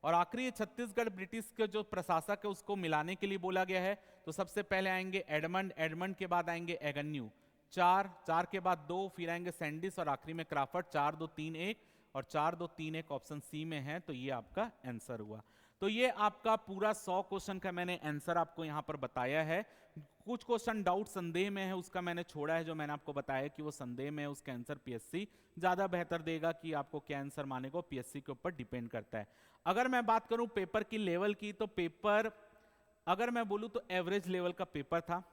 और आखिरी छत्तीसगढ़ ब्रिटिश के जो प्रशासक है उसको मिलाने के लिए बोला गया है। तो सबसे पहले आएंगे एडमंड के बाद आएंगे एगन्यू, 4 के बाद 2, फिर आएंगे सैंडिस और आखिरी में क्राफर्ड। 4 2 3 1 और 4 2 3 1 ऑप्शन सी में है, तो ये आपका आंसर हुआ। तो ये आपका पूरा 100 क्वेश्चन का मैंने आंसर आपको यहाँ पर बताया है। कुछ क्वेश्चन डाउट संदेह में है, उसका मैंने छोड़ा है, जो मैंने आपको बताया कि वो संदेह में है, उसका आंसर पीएससी ज्यादा बेहतर देगा कि आपको क्या आंसर माने को, पीएससी के ऊपर डिपेंड करता है। अगर मैं बात करूं पेपर की लेवल की, तो पेपर अगर मैं बोलूं तो एवरेज लेवल का पेपर था,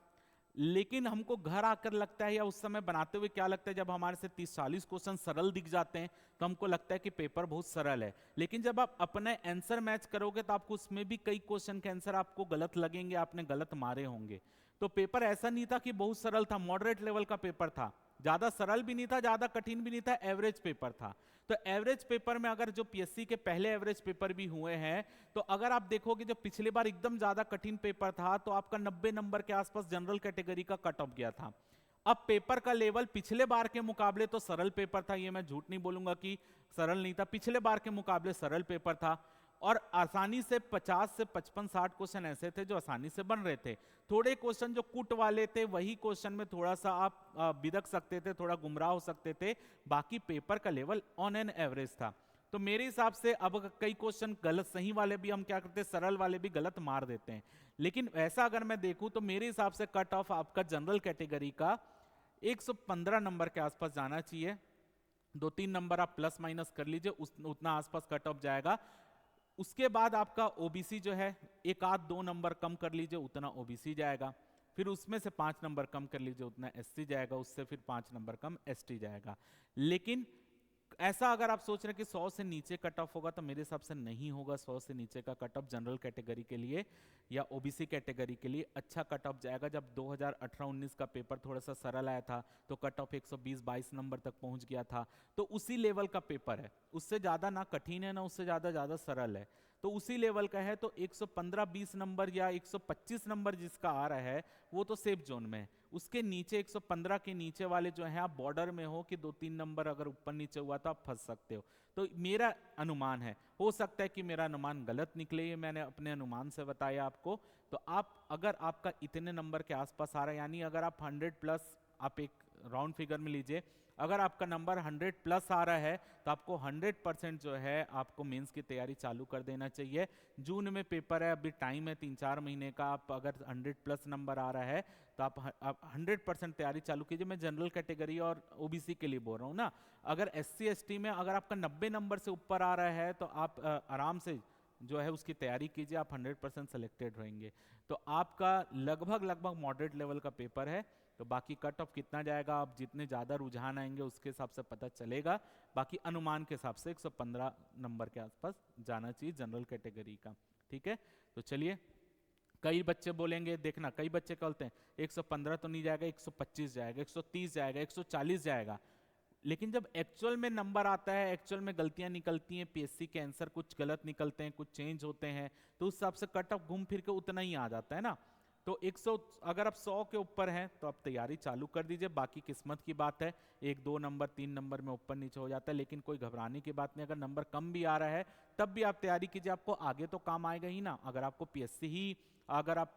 लेकिन हमको घर आकर लगता है या उस समय बनाते हुए क्या लगता है, जब हमारे से 30-40 क्वेश्चन सरल दिख जाते हैं तो हमको लगता है कि पेपर बहुत सरल है। लेकिन जब आप अपने आंसर मैच करोगे तो आपको उसमें भी कई क्वेश्चन के आंसर आपको गलत लगेंगे, आपने गलत मारे होंगे। तो पेपर ऐसा नहीं था कि बहुत सरल था, मॉडरेट लेवल का पेपर था, ज्यादा सरल भी नहीं था, ज्यादा कठिन भी नहीं था, एवरेज पेपर था। तो एवरेज पेपर में अगर जो पीएससी के पहले एवरेज पेपर भी हुए हैं, तो अगर आप देखोगे जो पिछली बार एकदम ज्यादा कठिन पेपर था तो आपका 90 नंबर के आसपास जनरल कैटेगरी का कट ऑफ गया था। अब पेपर का लेवल पिछले बार के मुकाबले तो सरल पेपर था, ये मैं झूठ नहीं बोलूंगा कि सरल नहीं था, पिछले बार के मुकाबले सरल पेपर था। और आसानी से 50 से 55-60 क्वेश्चन ऐसे थे जो आसानी से बन रहे थे। थोड़े क्वेश्चन जो कुट वाले थे वही क्वेश्चन में थोड़ा सा आप बिदक सकते थे, थोड़ा गुमराह हो सकते थे, बाकी पेपर का लेवल ऑन एन एवरेज था। तो मेरे हिसाब से अब कई क्वेश्चन गलत सही वाले भी हम क्या करते हैं, सरल वाले भी गलत मार देते हैं। लेकिन ऐसा अगर मैं देखूं तो मेरे हिसाब से कट ऑफ आपका जनरल कैटेगरी का 115 नंबर के आसपास जाना चाहिए। 2-3 नंबर आप प्लस माइनस कर लीजिए, उतना आसपास कट ऑफ जाएगा। उसके बाद आपका ओबीसी जो है 1-2 नंबर कम कर लीजिए, उतना ओबीसी जाएगा। फिर उसमें से 5 नंबर कम कर लीजिए, उतना एससी जाएगा। उससे फिर 5 नंबर कम एसटी जाएगा। लेकिन ऐसा अगर आप सोच रहे हैं कि 100 से नीचे कट ऑफ होगा, तो मेरे हिसाब से नहीं होगा। 100 से नीचे का कट ऑफ जनरल कैटेगरी के लिए या ओबीसी कैटेगरी के लिए अच्छा कट ऑफ जाएगा। जब 2018-19 का पेपर थोड़ा सा सरल आया था तो कट ऑफ 120-22 नंबर तक पहुंच गया था। तो उसी लेवल का पेपर है, उससे ज्यादा ना कठिन है ना उससे ज्यादा सरल है, तो उसी लेवल का है। तो 115-20 नंबर या 125 नंबर जिसका आ रहा है वो तो सेफ जोन में है। उसके नीचे 115 के नीचे वाले जो हैं, आप बॉर्डर में हो कि 2-3 नंबर अगर ऊपर नीचे हुआ तो आप फंस सकते हो। तो मेरा अनुमान है, हो सकता है कि मेरा अनुमान गलत निकले, ये मैंने अपने अनुमान से बताया आपको। तो आप अगर आपका इतने नंबर के आसपास आ रहा है, यानी अगर आप 100 प्लस, आप एक राउंड फिगर में लीजिए, अगर आपका नंबर 100 प्लस आ रहा है तो आपको 100% जो है आपको मेंस की तैयारी चालू कर देना चाहिए। जून में पेपर है, अभी टाइम है 3-4 महीने का। आप अगर 100 प्लस नंबर आ रहा है तो आप 100% तैयारी चालू कीजिए। मैं जनरल कैटेगरी और ओबीसी के लिए बोल रहा हूँ ना। अगर एससी एसटी में अगर आपका 90 नंबर से ऊपर आ रहा है तो आप आराम से जो है उसकी तैयारी कीजिए, आप 100% सेलेक्टेड रहेंगे। तो आपका लगभग मॉडरेट लेवल का पेपर है। तो बाकी कट ऑफ कितना जाएगा, आप जितने ज़्यादा रुझान आएंगे उसके हिसाब से पता चलेगा। बाकी अनुमान के हिसाब से 115 नंबर के आसपास जाना चाहिए जनरल कैटेगरी का। ठीक है, तो चलिए। कई बच्चे बोलेंगे, देखना कई बच्चे क्या बोलते हैं, 115 तो नहीं जाएगा, 125 जाएगा, 130 जाएगा, 140 जाएगा। लेकिन जब एक्चुअल में नंबर आता है, एक्चुअल में गलतियां निकलती हैं, पीएससी के आंसर कुछ गलत निकलते हैं, कुछ चेंज होते हैं, तो उस हिसाब से कट ऑफ घूम फिर के उतना ही आ जाता है ना। तो 100, अगर आप 100 के ऊपर हैं तो आप तैयारी चालू कर दीजिए। बाकी किस्मत की बात है, 1-2 नंबर 3 नंबर में ऊपर नीचे हो जाता है, लेकिन कोई घबराने की बात नहीं। अगर नंबर कम भी आ रहा है तब भी आप तैयारी कीजिए, आपको आगे तो काम आएगा ही ना। अगर आप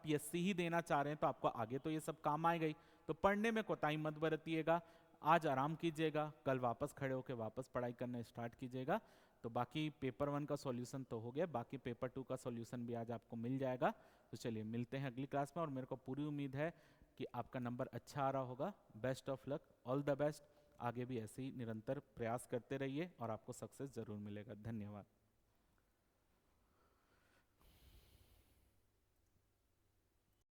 पीएससी ही देना चाह रहे हैं तो आपको आगे तो ये सब काम आएगा ही। तो पढ़ने में कोताही मत बरतिएगा, आज आराम कीजिएगा, कल वापस खड़े होकर वापस पढ़ाई करना स्टार्ट कीजिएगा। तो बाकी पेपर 1 का सॉल्यूशन तो हो गया, बाकी पेपर 2 का सॉल्यूशन भी आज आपको मिल जाएगा। तो चलिए मिलते हैं अगली क्लास में, और मेरे को पूरी उम्मीद है कि आपका नंबर अच्छा आ रहा होगा। Best of luck, all the best. आगे भी ऐसे ही निरंतर प्रयास करते रहिए और आपको सक्सेस जरूर मिलेगा। धन्यवाद।